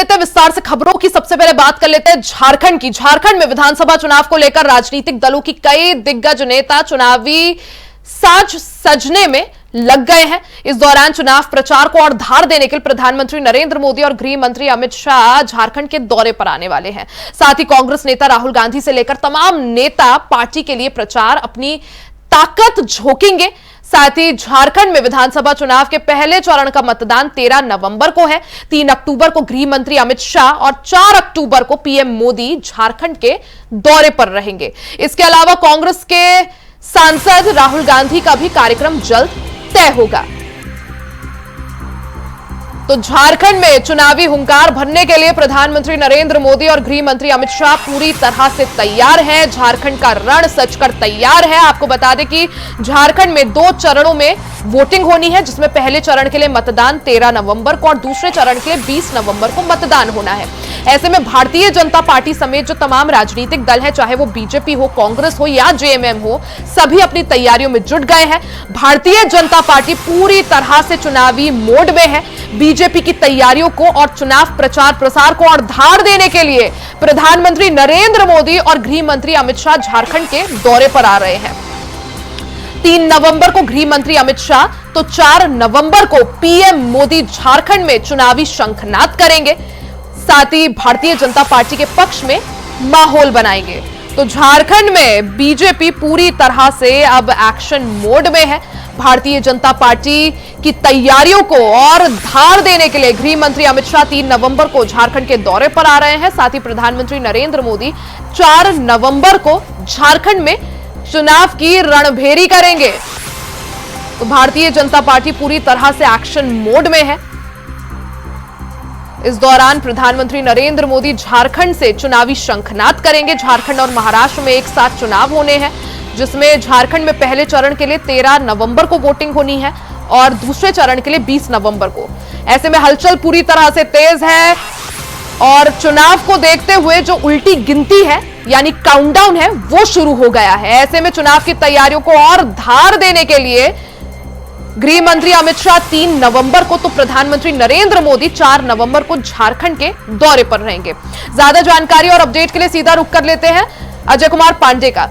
लेते हैं विस्तार से खबरों की। सबसे पहले बात कर लेते हैं झारखंड की। झारखंड में विधानसभा चुनाव को लेकर राजनीतिक दलों की कई दिग्गज नेता चुनावी साज सजने में लग गए हैं। इस दौरान चुनाव प्रचार को और धार देने के लिए प्रधानमंत्री नरेंद्र मोदी और गृह मंत्री अमित शाह झारखंड के दौरे पर आने वाले हैं। साथ ही कांग्रेस नेता राहुल गांधी से लेकर तमाम नेता पार्टी के लिए प्रचार अपनी ताकत झोंकेंगे। साथ ही झारखंड में विधानसभा चुनाव के पहले चरण का मतदान 13 नवंबर को है। 3 अक्टूबर को गृह मंत्री अमित शाह और 4 अक्टूबर को पीएम मोदी झारखंड के दौरे पर रहेंगे। इसके अलावा कांग्रेस के सांसद राहुल गांधी का भी कार्यक्रम जल्द तय होगा। तो झारखंड में चुनावी हुंकार भरने के लिए प्रधानमंत्री नरेंद्र मोदी और गृह मंत्री अमित शाह पूरी तरह से तैयार हैं। झारखंड का रण सजकर तैयार है। आपको बता दें कि झारखंड में 2 चरणों में वोटिंग होनी है, जिसमें पहले चरण के लिए मतदान 13 नवंबर को और दूसरे चरण के लिए 20 नवंबर को मतदान होना है। ऐसे में भारतीय जनता पार्टी समेत जो तमाम राजनीतिक दल है, चाहे वो बीजेपी हो, कांग्रेस हो या जेएमएम हो, सभी अपनी तैयारियों में जुट गए हैं। भारतीय जनता पार्टी पूरी तरह से चुनावी मोड में है। बीजेपी की तैयारियों को और चुनाव प्रचार प्रसार को और धार देने के लिए प्रधानमंत्री नरेंद्र मोदी और गृह मंत्री अमित शाह झारखंड के दौरे पर आ रहे हैं। 3 नवंबर को गृह मंत्री अमित शाह तो 4 नवंबर को पीएम मोदी झारखंड में चुनावी शंखनाद करेंगे। साथ ही भारतीय जनता पार्टी के पक्ष में माहौल बनाएंगे। तो झारखंड में बीजेपी पूरी तरह से अब एक्शन मोड में है। भारतीय जनता पार्टी की तैयारियों को और धार देने के लिए गृह मंत्री अमित शाह 3 नवंबर को झारखंड के दौरे पर आ रहे हैं। साथ ही प्रधानमंत्री नरेंद्र मोदी 4 नवंबर को झारखंड में चुनाव की रणभेरी करेंगे। तो भारतीय जनता पार्टी पूरी तरह से एक्शन मोड में है। इस दौरान प्रधानमंत्री नरेंद्र मोदी झारखंड से चुनावी शंखनाद करेंगे। झारखंड और महाराष्ट्र में एक साथ चुनाव होने हैं, जिसमें झारखंड में पहले चरण के लिए 13 नवंबर को वोटिंग होनी है और दूसरे चरण के लिए 20 नवंबर को। ऐसे में हलचल पूरी तरह से तेज है और चुनाव को देखते हुए जो उल्टी गिनती है यानी काउंटडाउन है वो शुरू हो गया है। ऐसे में चुनाव की तैयारियों को और धार देने के लिए गृह मंत्री अमित शाह 3 नवंबर को तो प्रधानमंत्री नरेंद्र मोदी 4 नवंबर को झारखंड के दौरे पर रहेंगे। ज्यादा जानकारी और अपडेट के लिए सीधा रुख कर लेते हैं अजय कुमार पांडे का।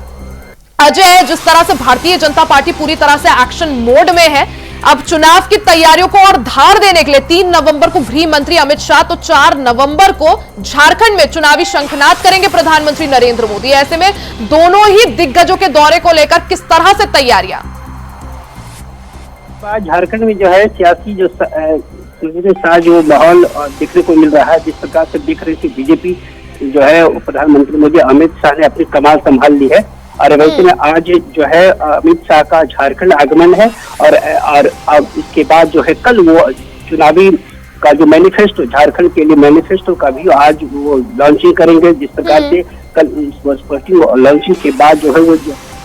अजय, जिस तरह से भारतीय जनता पार्टी पूरी तरह से एक्शन मोड में है, अब चुनाव की तैयारियों को और धार देने के लिए 3 नवंबर को गृह मंत्री अमित शाह तो 4 नवंबर को झारखंड में चुनावी शंखनाद करेंगे प्रधानमंत्री नरेंद्र मोदी। ऐसे में दोनों ही दिग्गजों के दौरे को लेकर किस तरह से तैयारियां? झारखंड में जो है सियासी जो माहौल देखने को मिल रहा है, जिस प्रकार से देख रहे हैं बीजेपी जो है प्रधानमंत्री मोदी अमित शाह ने अपनी कमान संभाल ली है। और वैसे में आज जो है अमित शाह का झारखंड आगमन है और अब इसके बाद जो है कल वो चुनावी का जो मैनिफेस्टो झारखंड के लिए मैनिफेस्टो का भी आज वो लॉन्चिंग करेंगे। जिस प्रकार से कल लॉन्चिंग के बाद जो है वो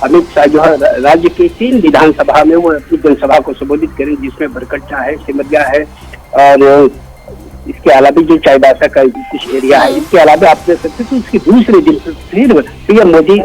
अमित शाह जो है राज्य के 3 विधानसभा में वो अपनी जनसभा को संबोधित करेंगे, जिसमें बरकट्टा है, सिमरिया है और इसके अलावा जो चाईबासा का कुछ एरिया है। इसके अलावा आप देख सकते हैं उसके दूसरे दिन फिर पीएम मोदी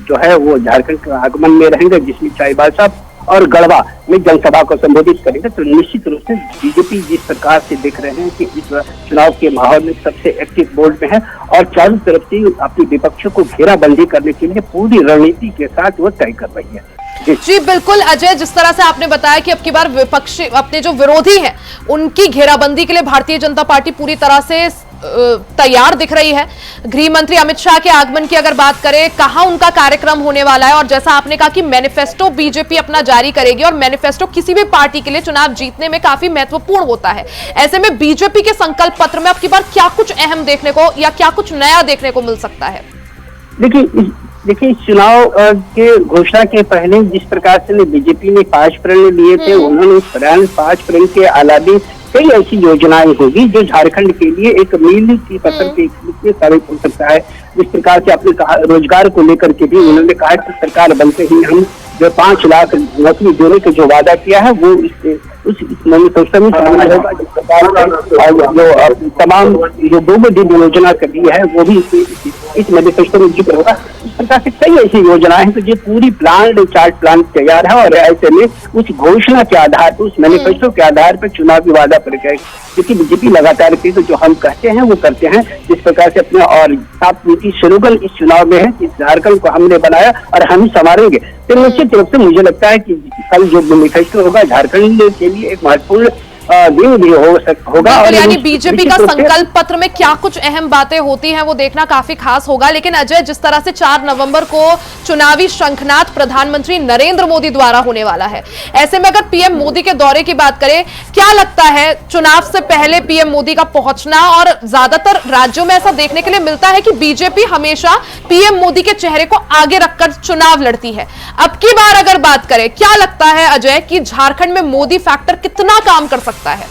जो है वो झारखंड के आगमन में रहेंगे, जिसमें चाईबासा और गढ़वा में जनसभा को संबोधित करेंगे। तो निश्चित रूप से बीजेपी जिस प्रकार से देख रहे हैं कि इस चुनाव के माहौल में सबसे एक्टिव मोड में है और चारों तरफ से अपने विपक्षों को घेराबंदी करने के लिए पूरी रणनीति के साथ वो तय कर रही है। जी बिल्कुल अजय, जिस तरह से आपने बताया कि अब की बार विपक्षी अपने जो विरोधी हैं उनकी घेराबंदी के लिए भारतीय जनता पार्टी पूरी तरह से तैयार दिख रही है। गृह मंत्री अमित शाह के आगमन की अगर बात करें, कहां उनका कार्यक्रम होने वाला है, और जैसा आपने कहा कि मैनिफेस्टो बीजेपी अपना जारी करेगी और मैनिफेस्टो किसी भी पार्टी के लिए चुनाव जीतने में काफी महत्वपूर्ण होता है। ऐसे में बीजेपी के संकल्प पत्र में अब की बार क्या कुछ अहम देखने को या क्या कुछ नया देखने को मिल सकता है? देखिए चुनाव के घोषणा के पहले जिस प्रकार से बीजेपी ने 5 प्रण लिए थे, उन्होंने 5 प्रण के अलावा कई ऐसी योजनाएं होगी जो झारखंड के लिए एक मील की पत्थर के साबित हो सकता है। जिस प्रकार से आपने कहा रोजगार को लेकर के भी उन्होंने कहा कि सरकार बनते ही हम जो 5 लाख नौकरी देने का जो वादा किया है वो उस मैनिफेस्टो में शामिल होगा। जिस प्रकार जो तमाम जो 2 दिन योजना कर दी है वो भी इस मैनिफेस्टो में जिक्र होगा। प्रकार से कई ऐसी योजनाएं हैं, तो ये पूरी प्लान चार्ट प्लान तैयार है और ऐसे में उस घोषणा के आधार पर, उस मैनिफेस्टो के आधार पर चुनावी वादा प्रक्रिया, क्योंकि बीजेपी लगातार की तो जो हम कहते हैं वो करते हैं जिस प्रकार से अपने, और साफ नीति स्लोगन इस चुनाव में है कि झारखंड को हमने बनाया और हम ही संवारेंगे। तो निश्चित रूप से मुझे लगता है कि कल जो मैनिफेस्टो होगा झारखंड के लिए एक महत्वपूर्ण दिन भी होगा। और यानी बीजेपी का संकल्प पत्र में क्या कुछ अहम बातें होती हैं वो देखना काफी खास होगा। लेकिन अजय, जिस तरह से 4 नवंबर को चुनावी शंखनाद प्रधानमंत्री नरेंद्र मोदी द्वारा होने वाला है, ऐसे में अगर पीएम मोदी के दौरे की बात करें, क्या लगता है चुनाव से पहले पीएम मोदी का पहुंचना, और ज्यादातर राज्यों में ऐसा देखने के लिए मिलता है कि बीजेपी हमेशा पीएम मोदी के चेहरे को आगे रखकर चुनाव लड़ती है। अब की बार अगर बात करें, क्या लगता है अजय कि झारखंड में मोदी फैक्टर कितना काम कर सकता है?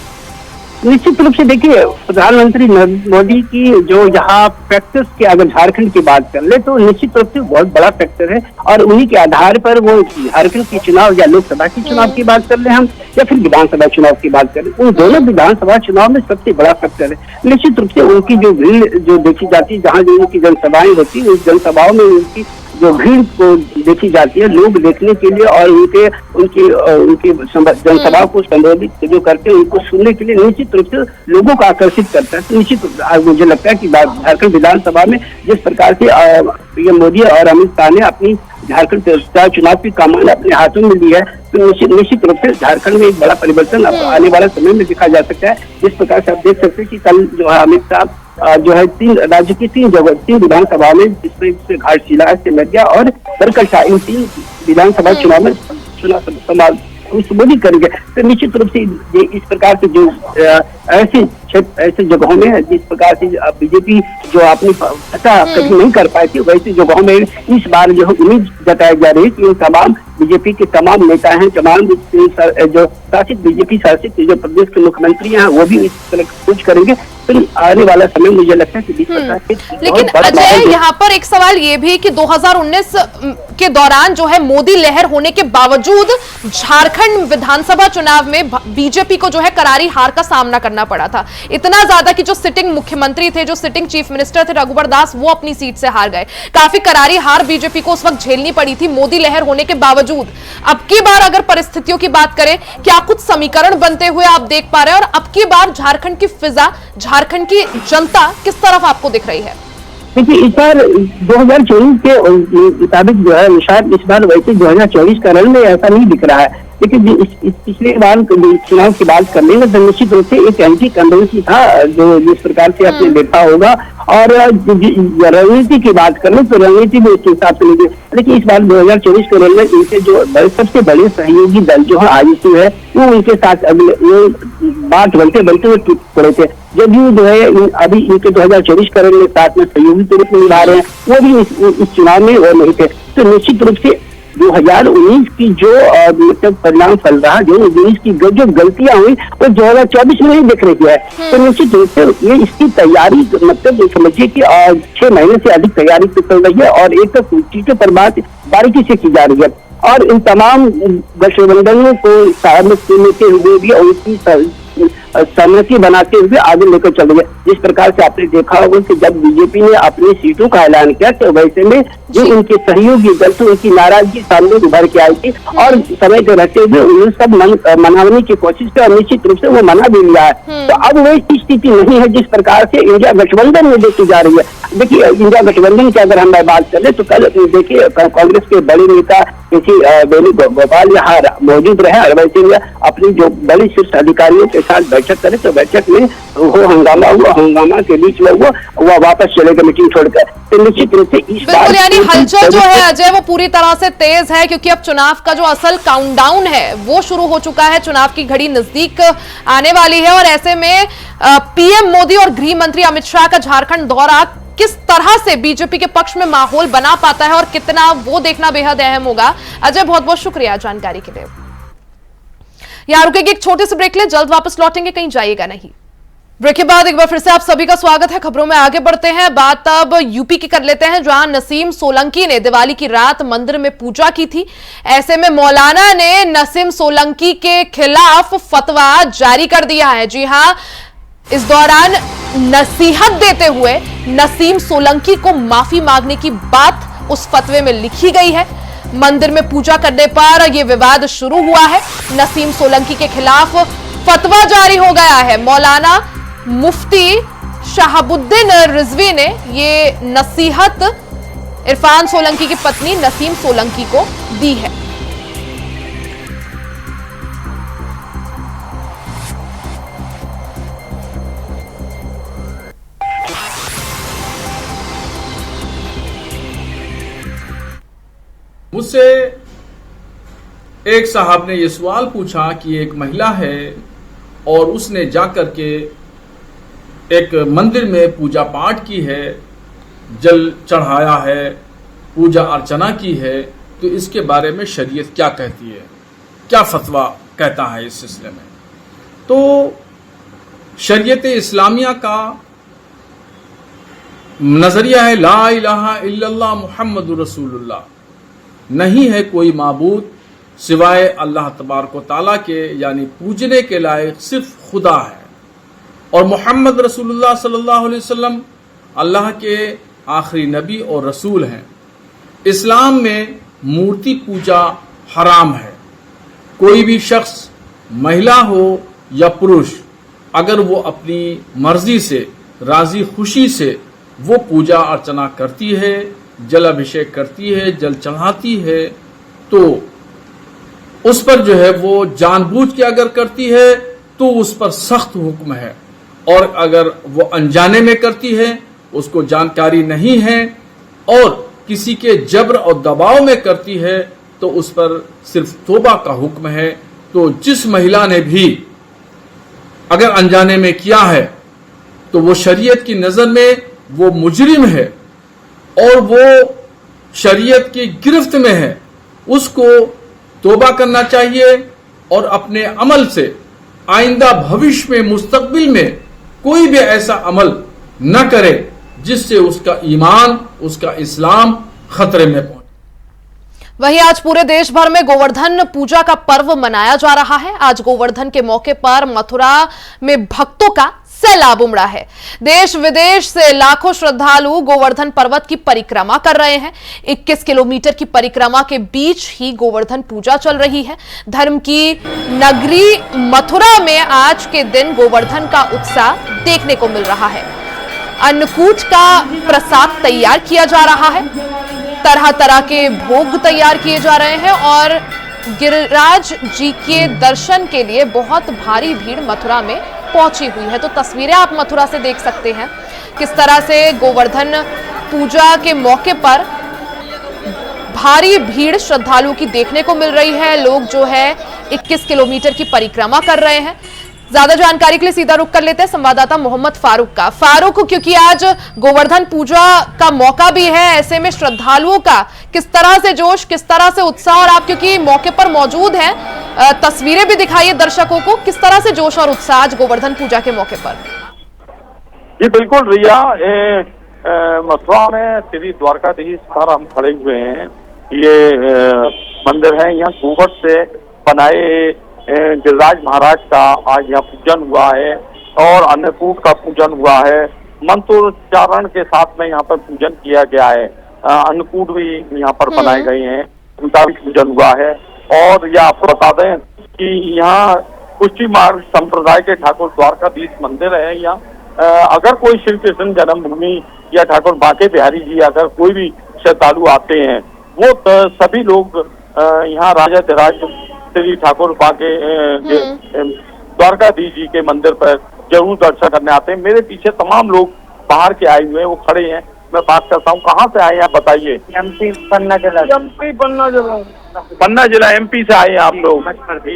निश्चित रूप से देखिए, प्रधानमंत्री नरेंद्र मोदी की जो यहाँ फैक्टर्स की अगर झारखंड की बात कर ले तो निश्चित रूप से बहुत बड़ा फैक्टर है, और उन्हीं के आधार पर वो झारखंड की चुनाव या लोकसभा की चुनाव की बात कर ले हम, या फिर विधानसभा चुनाव की बात करें, उन दोनों विधानसभा चुनाव में सबसे बड़ा फैक्टर है। निश्चित रूप से उनकी जो भीड़ जो देखी जाती है, जहाँ जो उनकी जनसभाएं होती है, उस जनसभाओं में उनकी जो भीड़ को देखी जाती है, लोग देखने के लिए और उनकी जनसभा को संबोधित जो करते हैं उनको सुनने के लिए निश्चित रूप से लोगों को आकर्षित करता है। तो निश्चित मुझे लगता है कि झारखंड विधानसभा में जिस प्रकार से पीएम मोदी और अमित शाह ने अपनी झारखंड चुनाव की कमान अपने हाथों में ली है, तो निश्चित रूप से झारखंड में एक बड़ा परिवर्तन आने वाला समय में देखा जा सकता है। जिस प्रकार से आप देख सकते हैं कि कल जो है अमित शाह जो है राज्य की 3 विधानसभा में, जिसमें घाटशिला, सिमरिया और सरकल्सा, इन 3 विधानसभा चुनाव में चुनाव संबोधित करेंगे। तो निश्चित रूप से ये इस प्रकार से जो ऐसे जगहों में जिस प्रकार से बीजेपी जो अपनी फतह कभी नहीं कर पाई थी, वैसी जगहों में इस बार जो उम्मीद जताई जा रही है कि तमाम बीजेपी के तमाम नेता हैं, तमाम जो शासित बीजेपी शासित जो प्रदेश के मुख्यमंत्री हैं, वो भी इस तरह कुछ करेंगे। फिर आने वाला समय मुझे लगता है कि 20 लेकिन अजय, यहाँ पर एक सवाल ये भी कि 2019 के दौरान जो है मोदी लहर होने के बावजूद झारखंड विधानसभा चुनाव में बीजेपी को जो है करारी हार का सामना करना पड़ा था। इतना ज्यादा कि जो सिटिंग मुख्यमंत्री थे, जो सिटिंग चीफ मिनिस्टर थे रघुवर दास, वो अपनी सीट से हार गए। काफी करारी हार बीजेपी को उस वक्त झेलनी पड़ी थी मोदी लहर होने के बावजूद। अब की बार अगर परिस्थितियों की बात करें, क्या कुछ समीकरण बनते हुए आप देख पा रहे हैं, और अब की बार झारखंड की फिजा, झारखंड की जनता किस तरफ आपको दिख रही है? देखिए, इस बार 2024 के मुताबिक जो है निशान, इस बार वैसे 2024 का रन में ऐसा नहीं दिख रहा है। लेकिन इस पिछले बार चुनाव की बात कर लेंगे तो निश्चित रूप से एक एंटी कंडोलेंसी था जो जिस प्रकार से आपने देखा होगा, और रणनीति की बात करें तो रणनीति भी उसके हिसाब से नहीं। लेकिन इस बार 2024 के रन में इनके जो सबसे बड़े सहयोगी दल जो है आईएसयू है, वो उनके साथ अगले बात बनते हुए टूट पड़े थे। जदयू जो है अभी इनके 2024 के रन में साथ में सहयोगी के रूप में निभा रहे हैं, वो भी इस चुनाव में वो नहीं थे। तो निश्चित रूप से 2019 की जो मतलब परिणाम फल रहा, जो 19 की जो गलतियां हुई वो 2024 में नहीं दिख रही है। तो निश्चित रूप से ये इसकी तैयारी मतलब समझिए कि 6 महीने से अधिक तैयारी चल रही है, और एक तो चीजों पर बात बारीकी से की जा रही है, और इन तमाम गठबंधनों को सहमत लेते हुए भी उनकी सहमति बनाते हुए आगे लेकर चल रही है। जिस प्रकार से आपने देखा होगा कि जब बीजेपी ने अपनी सीटों का ऐलान किया तो वैसे में जो उनके सहयोगी दल थे उनकी नाराजगी सामने उभर के आई थी, और समय के रहते हुए उन्होंने सब मनाने की कोशिश की, और निश्चित रूप से वो मना भी लिया है। तो अब वही स्थिति नहीं है जिस प्रकार से इंडिया गठबंधन में देखी जा रही है। देखिए, इंडिया गठबंधन की अगर हम बात करें तो कल देखिए कांग्रेस के बड़े नेता वेणुगोपाल यहाँ मौजूद रहे, और वैसे में अपनी जो बड़ी शीर्ष अधिकारियों के साथ बैठक करे, तो बैठक में वो हंगामा के बीच में वो वापस चले गए मीटिंग छोड़कर। तो निश्चित रूप से इस बार यानी हलचल जो है अजय वो पूरी तरह से तेज है, क्योंकि अब चुनाव का जो असल काउंटडाउन है वो शुरू हो चुका है, चुनाव की घड़ी नजदीक आने वाली है। और ऐसे में पीएम मोदी और गृह मंत्री अमित शाह का झारखंड दौरा किस तरह से बीजेपी के पक्ष में माहौल बना पाता है और कितना, वो देखना बेहद अहम होगा। अजय, बहुत बहुत शुक्रिया जानकारी के लिए। यहां रुकेंगे एक छोटे से ब्रेक ले, जल्द वापस लौटेंगे, कहीं जाइएगा नहीं। ब्रेक के बाद एक बार फिर से आप सभी का स्वागत है। खबरों में आगे बढ़ते हैं, बात अब यूपी की कर लेते हैं, जहां नसीम सोलंकी ने दिवाली की रात मंदिर में पूजा की थी। ऐसे में मौलाना ने नसीम सोलंकी के खिलाफ फतवा जारी कर दिया है। जी हां, इस दौरान नसीहत देते हुए नसीम सोलंकी को माफी मांगने की बात उस फतवे में लिखी गई है। मंदिर में पूजा करने पर यह विवाद शुरू हुआ है। नसीम सोलंकी के खिलाफ फतवा जारी हो गया है। मौलाना मुफ्ती शहाबुद्दीन रिजवी ने ये नसीहत इरफान सोलंकी की पत्नी नसीम सोलंकी को दी है। मुझसे एक साहब ने यह सवाल पूछा कि एक महिला है और उसने जाकर के एक मंदिर में पूजा पाठ की है, जल चढ़ाया है, पूजा अर्चना की है, तो इसके बारे में शरीयत क्या कहती है, क्या फतवा कहता है इस सिलसिले में। तो शरीयत इस्लामिया का नजरिया है ला इलाहा इल्लल्लाह मुहम्मदुर रसूलुल्लाह, नहीं है कोई माबूद सिवाय अल्लाह तबारक व तआला के, यानी पूजने के लायक सिर्फ खुदा है, और मोहम्मद रसूलुल्लाह सल्लल्लाहु अलैहि वसल्लम अल्लाह के आखिरी नबी और रसूल हैं। इस्लाम में मूर्ति पूजा हराम है। कोई भी शख्स महिला हो या पुरुष, अगर वो अपनी मर्जी से राजी खुशी से वो पूजा अर्चना करती है, जल अभिषेक करती है, जल चढ़ाती है, तो उस पर जो है वो जानबूझ के अगर करती है तो उस पर सख्त हुक्म है, और अगर वो अनजाने में करती है, उसको जानकारी नहीं है और किसी के जबर और दबाव में करती है, तो उस पर सिर्फ तौबा का हुक्म है। तो जिस महिला ने भी अगर अनजाने में किया है तो वो शरीयत की नजर में वो मुजरिम है और वो शरीयत की गिरफ्त में है। उसको तौबा करना चाहिए और अपने अमल से आइंदा भविष्य में मुस्तकबिल में कोई भी ऐसा अमल न करे जिससे उसका ईमान, उसका इस्लाम खतरे में पहुंचे। वहीं आज पूरे देश भर में गोवर्धन पूजा का पर्व मनाया जा रहा है। आज गोवर्धन के मौके पर मथुरा में भक्तों का सैलाब उमड़ा है। देश विदेश से लाखों श्रद्धालु गोवर्धन पर्वत की परिक्रमा कर रहे हैं। 21 किलोमीटर की परिक्रमा के बीच ही गोवर्धन पूजा चल रही है। धर्म की नगरी मथुरा में आज के दिन गोवर्धन का उत्साह देखने को मिल रहा है। अन्नकूट का प्रसाद तैयार किया जा रहा है, तरह तरह के भोग तैयार किए जा रहे हैं और गिरिराज जी के दर्शन के लिए बहुत भारी भीड़ मथुरा में पहुंची हुई है। तो तस्वीरें आप मथुरा से देख सकते हैं किस तरह से गोवर्धन पूजा के मौके पर भारी भीड़ श्रद्धालुओं की देखने को मिल रही है। लोग जो है 21 किलोमीटर की परिक्रमा कर रहे हैं। ज्यादा जानकारी के लिए सीधा रुख कर लेते हैं संवाददाता मोहम्मद फारूक का। फारूक, क्योंकि आज गोवर्धन पूजा का मौका भी है, ऐसे में श्रद्धालुओं का किस तरह से जोश, किस तरह से उत्साह, और आप क्योंकि मौके पर मौजूद हैं, तस्वीरें भी दिखाइए दर्शकों को, किस तरह से जोश और उत्साह आज गोवर्धन पूजा के मौके पर। जी बिल्कुल रिया, मथुरा में श्री द्वारकाधीश पर हम खड़े हुए हैं। ये मंदिर है, यहाँ गोबर से बनाए गिरिराज महाराज का आज यहाँ पूजन हुआ है और अन्नकूट का पूजन हुआ है। मंत्रोच्चारण के साथ में यहाँ पर पूजन किया गया है। अन्नकूट भी यहाँ पर बनाए गए हैं, उनका भी पूजन हुआ है। और यह आपको बता दें कि यहाँ कुश्ती मार्ग संप्रदाय के ठाकुर द्वारकाधीश मंदिर है। यहाँ अगर कोई श्री कृष्ण जन्मभूमि या ठाकुर बांके बिहारी जी, अगर कोई भी श्रद्धालु आते हैं, वो सभी लोग यहाँ राजा धीराज श्री ठाकुर बांके द्वारकाधीश जी के मंदिर पर जरूर दर्शन करने आते हैं। मेरे पीछे तमाम लोग बाहर के आए हुए हैं, वो खड़े हैं। मैं बात करता हूँ, कहाँ से आए हैं आप बताइए? एमपी पन्ना जिला। एमपी पन्ना जिला एमपी से आए हैं आप लोग।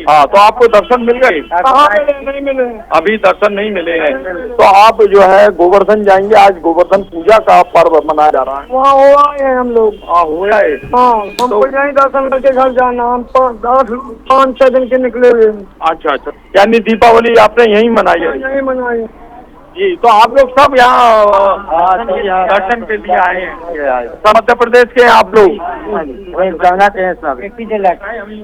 हाँ, तो आपको दर्शन मिल गए? कहाँ मिले? नहीं मिले, अभी दर्शन नहीं मिले हैं। तो आप जो है गोवर्धन जाएंगे, आज गोवर्धन पूजा का पर्व मनाया जा रहा है। वहाँ हो आए हैं हम लोग। हाँ, हो आए। हाँ, हमको यहीं दर्शन करके घर जाना। हम 5-6 दिन के निकले हुए। अच्छा, यानी दीपावली आपने यहीं मनाई है? यहीं मनाई जी। तो आप लोग सब यहाँ दर्शन के लिए आए हैं? सब मध्य प्रदेश के आप लोग?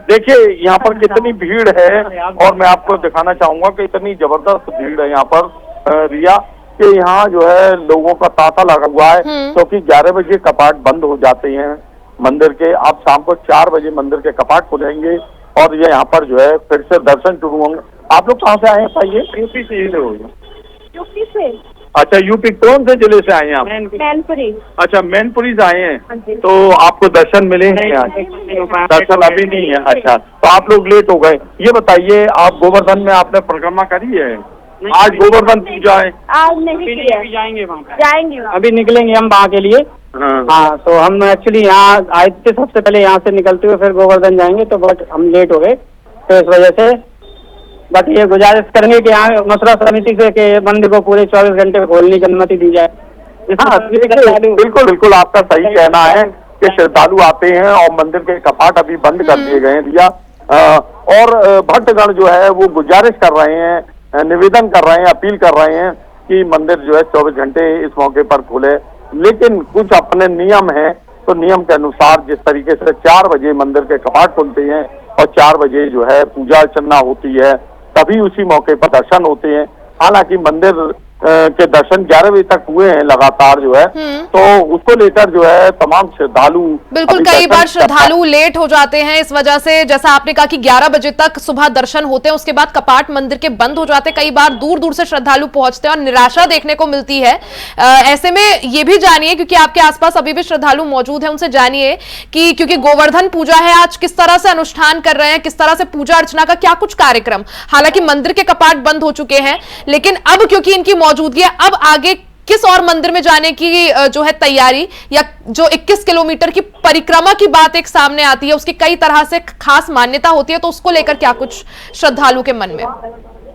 देखिए यहाँ पर कितनी भीड़ है और मैं आपको दिखाना चाहूंगा कि इतनी जबरदस्त भीड़ है यहाँ पर रिया। कि यहाँ जो है लोगों का तांता लगा हुआ है, क्योंकि 11 बजे कपाट बंद हो जाते हैं मंदिर के। अब शाम को 4 बजे मंदिर के कपाट खुलेंगे और ये यहाँ पर जो है फिर से दर्शन शुरू होंगे। आप लोग कहाँ से आए हैं बताइए? यूपी से ही हो। यूपी से। अच्छा, यूपी कौन से जिले से आए हैं आप? मैनपुरी। अच्छा, मैनपुरी से आए हैं। हाँ जी। तो आपको दर्शन मिले हैं यहाँ? दर्शन अभी नहीं है। अच्छा, तो आप लोग लेट हो गए। ये बताइए, आप गोवर्धन में आपने परिक्रमा करी है? आज गोवर्धन पूजा है। आज नहीं किया। जाएंगे वहाँ, जाएंगे अभी निकलेंगे हम वहाँ के लिए। हाँ, तो हम एक्चुअली यहाँ आए थे, सबसे पहले यहाँ से निकलते हुए फिर गोवर्धन जाएंगे, तो बट हम लेट हो गए, तो इस वजह से बट ये गुजारिश करेंगे कि यहाँ मथुरा समिति से कि मंदिर को पूरे 24 घंटे खोलने की अनुमति दी जाए। हाँ, बिल्कुल बिल्कुल आपका सही कहना है कि श्रद्धालु आते हैं और मंदिर के कपाट अभी बंद कर दिए गए हैं भैया, और भक्तगण जो है वो गुजारिश कर रहे हैं, निवेदन कर रहे हैं, अपील कर रहे हैं कि मंदिर जो है 24 घंटे इस मौके पर खुले। लेकिन कुछ अपने नियम हैं, तो नियम के अनुसार जिस तरीके से 4 बजे मंदिर के कपाट खुलते हैं और 4 बजे जो है पूजा अर्चना होती है, तभी उसी मौके पर दर्शन होते हैं। हालांकि मंदिर के दर्शन 11 बजे तक हुए हैं लगातार जो है, तो उसको लेकर जो है तमाम श्रद्धालु बिल्कुल कई बार श्रद्धालु लेट हो जाते हैं, इस वजह से जैसा आपने कहा कि 11 बजे तक सुबह दर्शन होते हैं, उसके बाद कपाट मंदिर के बंद हो जाते हैं। कई बार दूर दूर से श्रद्धालु पहुंचते हैं और निराशा देखने को मिलती है। ऐसे में ये भी जानिए, क्योंकि आपके आसपास अभी भी श्रद्धालु मौजूद है, उनसे जानिए कि क्योंकि गोवर्धन पूजा है, आज किस तरह से अनुष्ठान कर रहे हैं, किस तरह से पूजा अर्चना का क्या कुछ कार्यक्रम। हालांकि मंदिर के कपाट बंद हो चुके हैं, लेकिन अब क्योंकि इनकी मौजूदगी है, अब आगे किस और मंदिर में जाने की जो है तैयारी, या जो 21 किलोमीटर की परिक्रमा की बात एक सामने आती है, उसकी कई तरह से खास मान्यता होती है, तो उसको लेकर क्या कुछ श्रद्धालु के मन में?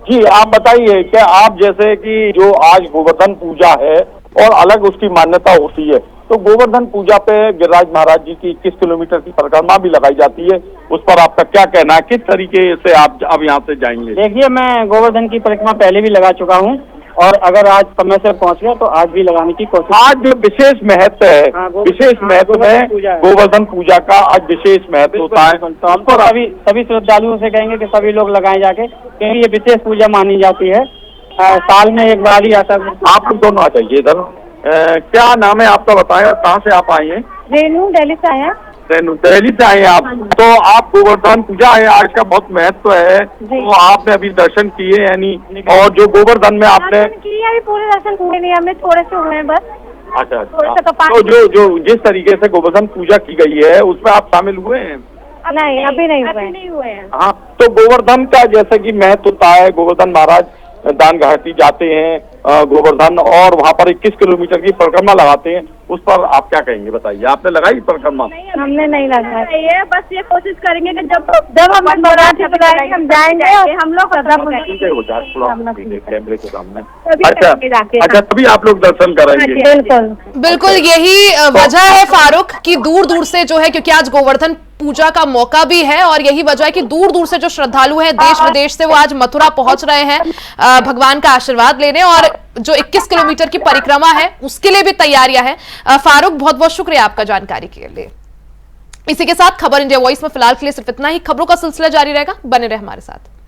जी आप बताइए, क्या आप जैसे कि जो आज गोवर्धन पूजा है और अलग उसकी मान्यता होती है, तो गोवर्धन पूजा पे गिरिराज महाराज जी की 21 किलोमीटर की परिक्रमा भी लगाई जाती है, उस पर आपका क्या कहना है? किस तरीके से आप अब यहाँ से जाएंगे? देखिए, मैं गोवर्धन की परिक्रमा पहले भी लगा चुका हूँ, और अगर आज समय से पहुंच गया तो आज भी लगाने की कोशिश। आज जो विशेष महत्व है, विशेष महत्व है गोवर्धन पूजा का, आज विशेष महत्व होता है। तो हम तो सभी श्रद्धालुओं से कहेंगे कि सभी लोग लगाए जाके, क्योंकि ये विशेष पूजा मानी जाती है, साल में एक बार ही आता है। आप लोग दोनों आ जाइए इधर। क्या नाम है आपका, बताएं, कहाँ से आप आए हैं? रेनू, दिल्ली से आया। दिल्ली से आए आप, तो आप गोवर्धन पूजा है, आज का बहुत महत्व है, तो आपने अभी दर्शन किए यानी, और जो गोवर्धन में आपने अभी पूरे दर्शन हुए नहीं, हमें थोड़े से हुए हैं बस। अच्छा, तो जो जिस तरीके से गोवर्धन पूजा की गई है उसमें आप शामिल हुए हैं? नहीं, अभी नहीं हुए हैं। हाँ, तो गोवर्धन का जैसे कि महत्व होता है, गोवर्धन महाराज दान घाटी जाते हैं गोवर्धन, और वहाँ पर 21 किलोमीटर की परिक्रमा लगाते हैं, उस पर आप क्या कहेंगे बताइए? आपने लगाई परिक्रमा? हमने नहीं लगाया, बस ये कोशिश करेंगे कि जब हम हम जाएंगे, हम लोग कैमरे के सामने। अच्छा, तभी आप लोग दर्शन करेंगे? बिल्कुल यही वजह है फारूक कि दूर दूर से जो है, क्योंकि आज गोवर्धन पूजा का मौका भी है, और यही वजह है कि दूर दूर से जो श्रद्धालु हैं देश विदेश से, वो आज मथुरा पहुंच रहे हैं भगवान का आशीर्वाद लेने, और जो 21 किलोमीटर की परिक्रमा है उसके लिए भी तैयारियां हैं। फारूक, बहुत बहुत शुक्रिया आपका जानकारी के लिए। इसी के साथ खबर इंडिया वॉइस में फिलहाल के लिए सिर्फ इतना ही। खबरों का सिलसिला जारी रहेगा, बने रहे हमारे साथ।